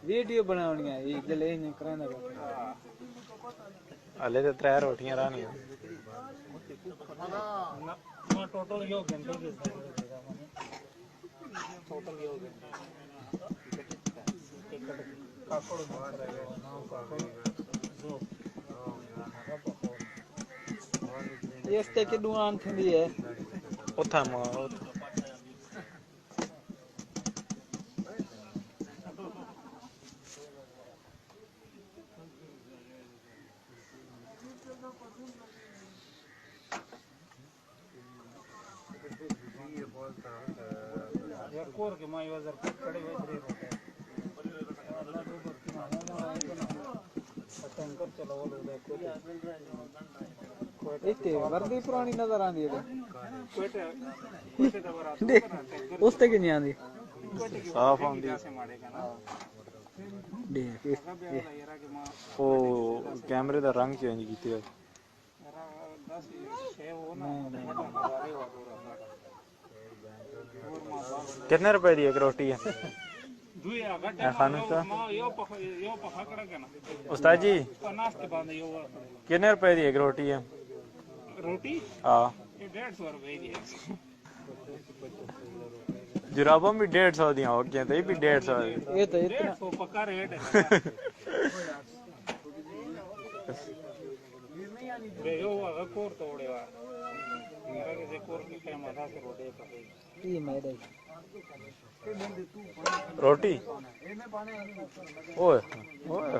video बनानी है ये जले नहीं कराना हले तो 3 रोटियां रानी ना टोटल यो घंटे के टोटल यो घंटे काकोड़ ये स्टेक की दुआन थी है उथा यार कोर के माई बाजार खड़े हुए थे रोटे अल्लाह दो बार की मानो टैंकर चला वो लोग इतने वर्दी पुरानी नजर आंदी है देख उसते की नहीं आंदी साफ आंदी देख ओ कैमरे दा रंग चेंज कीते कितने रुपए दी एक रोटी है खानू सा उस्ताद जी कितने रुपए दी एक रोटी है रोटी हाँ 150 रुपए की जुराबा भी 150 दिया हो गया तो ये भी 150 ये तो इतना पक्का रेट है यो कोर तोड़े वा मेरा के कोर की फेमस है रोटी ये मैदे रोटी ओए ओए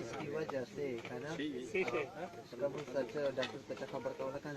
इसकी वजह से है ना डॉक्टर का खबर का